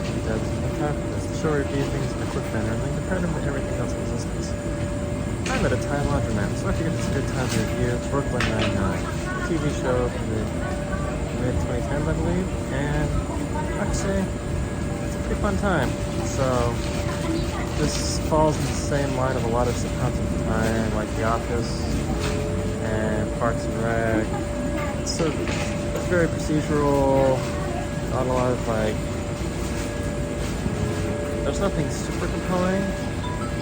welcome to Dead Doesn't Have Time for this. The show reviews things in a quick manner and then compare them to everything else in existence. I'm at a Time Laundromat, so I figured it's a good time to review Brooklyn Nine-Nine, a TV show from the mid-2010s, I believe, and I have to say, it's a pretty fun time. So, this falls in the same line of a lot of sitcoms at the time, like The Office and Parks and Rec. It's very procedural, not a lot of there's nothing super compelling,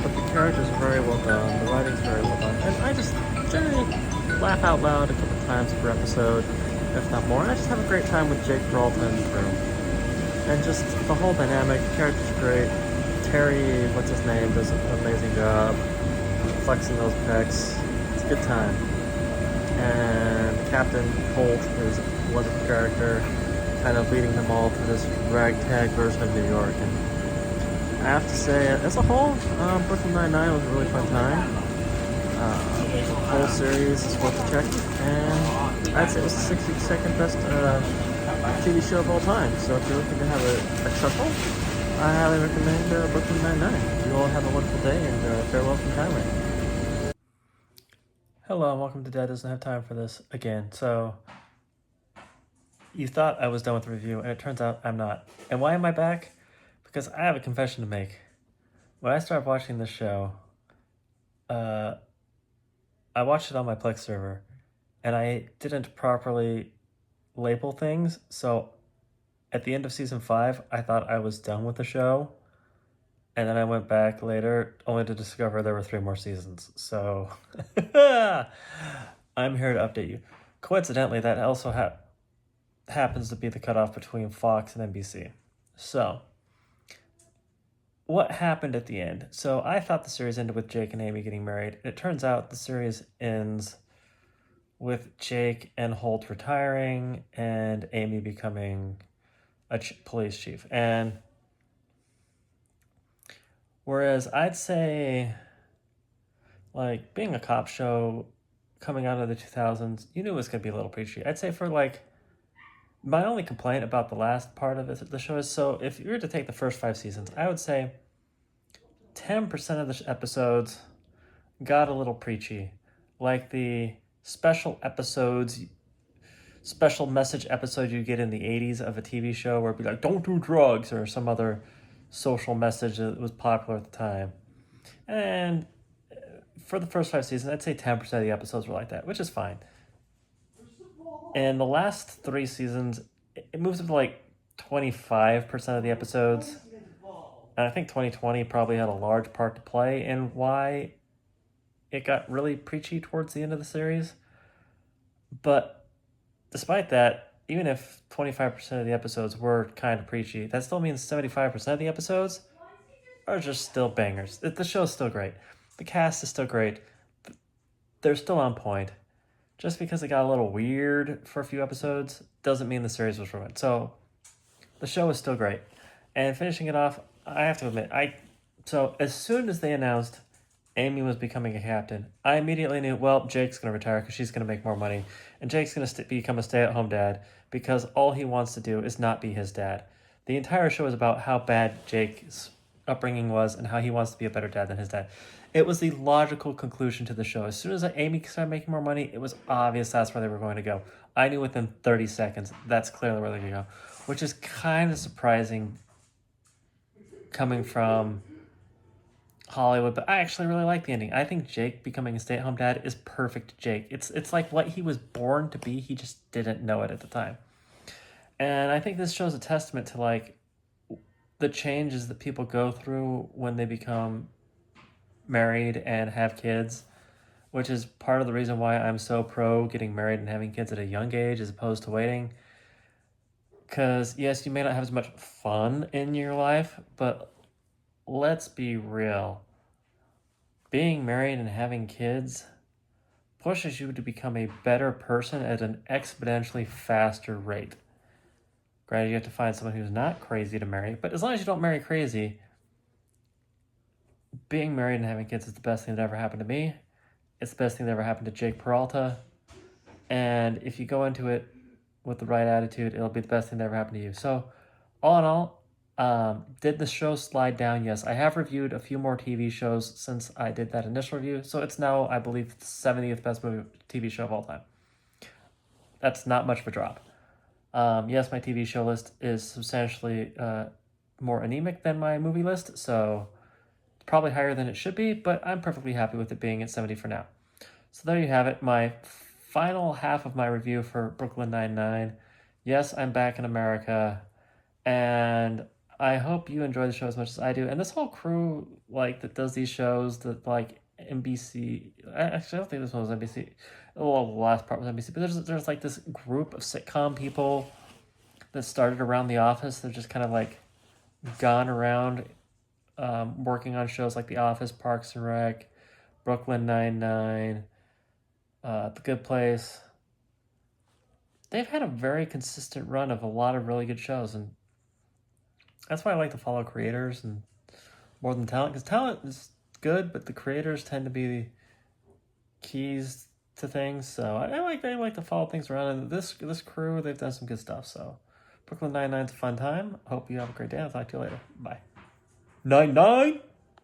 but the characters are very well done, the writing's very well done, and I just generally laugh out loud a couple times per episode, if not more. And I just have a great time with Jake Peralta and the crew. And just the whole dynamic, the characters are great. Terry, what's his name, does an amazing job flexing those pecs. It's a good time. And Captain Holt is a wonderful character, kind of leading them all to this ragtag version of New York. And I have to say, as a whole, Brooklyn Nine-Nine was a really fun time. The whole series is worth a check, and I'd say it was the 62nd best TV show of all time. So if you're looking to have a chuckle, I highly recommend Brooklyn Nine-Nine. You all have a wonderful day, and farewell from Thailand. Hello, and welcome to Dad Doesn't Have Time for this again. So, you thought I was done with the review, and it turns out I'm not. And why am I back? Because I have a confession to make. When I started watching this show, I watched it on my Plex server, and I didn't properly label things, so at the end of season 5, I thought I was done with the show, and then I went back later, only to discover there were 3 more seasons, so I'm here to update you. Coincidentally, that also happens to be the cutoff between Fox and NBC. So, what happened at the end? So I thought the series ended with Jake and Amy getting married, and it turns out the series ends with Jake and Holt retiring and Amy becoming a police chief. And whereas I'd say, being a cop show coming out of the 2000s, you knew it was going to be a little preachy. I'd say for my only complaint about the last part of the show is, so if you were to take the first 5 seasons, I would say 10% of the episodes got a little preachy. Like the special message episode you get in the 80s of a TV show where it'd be like, don't do drugs, or some other social message that was popular at the time. And for the first 5 seasons, I'd say 10% of the episodes were like that, which is fine. And the last 3 seasons, it moves up to 25% of the episodes. And I think 2020 probably had a large part to play in why it got really preachy towards the end of the series. But despite that, even if 25% of the episodes were kind of preachy, that still means 75% of the episodes are just still bangers. The show is still great. The cast is still great. They're still on point. Just because it got a little weird for a few episodes doesn't mean the series was ruined. So the show is still great. And finishing it off, I have to admit, so as soon as they announced Amy was becoming a captain, I immediately knew, well, Jake's going to retire because she's going to make more money. And Jake's going to become a stay-at-home dad because all he wants to do is not be his dad. The entire show is about how bad Jake's upbringing was and how he wants to be a better dad than his dad. It was the logical conclusion to the show. As soon as Amy started making more money, it was obvious that's where they were going to go. I knew within 30 seconds that's clearly where they're going to go, which is kind of surprising coming from Hollywood, but I actually really like the ending. I think Jake becoming a stay-at-home dad is perfect Jake. It's like what he was born to be, he just didn't know it at the time. And I think this shows a testament to the changes that people go through when they become married and have kids, which is part of the reason why I'm so pro getting married and having kids at a young age as opposed to waiting. Because yes, you may not have as much fun in your life, but let's be real. Being married and having kids pushes you to become a better person at an exponentially faster rate. Granted, you have to find someone who's not crazy to marry, but as long as you don't marry crazy, being married and having kids is the best thing that ever happened to me. It's the best thing that ever happened to Jake Peralta. And if you go into it with the right attitude, it'll be the best thing that ever happened to you. So, all in all, Did the show slide down? Yes. I have reviewed a few more TV shows since I did that initial review, so it's now, I believe, the 70th best TV show of all time. That's not much of a drop. Yes, my TV show list is substantially more anemic than my movie list, so it's probably higher than it should be, but I'm perfectly happy with it being at 70 for now. So there you have it, my final half of my review for Brooklyn Nine-Nine. Yes, I'm back in America, and I hope you enjoy the show as much as I do. And this whole crew, like, that does these shows, that, like, NBC, actually, I don't think this one was NBC. Well, the last part was NBC, but there's like this group of sitcom people that started around The Office. They're just kind of like gone around working on shows like The Office, Parks and Rec, Brooklyn Nine-Nine, The Good Place. They've had a very consistent run of a lot of really good shows, and that's why I like to follow creators and more than talent, because talent is good, but the creators tend to be the keys to things. So I like to follow things around, and this crew, they've done some good stuff. So Brooklyn Nine-Nine's a fun time. Hope you have a great day. I'll talk to you later. Bye. 9-9.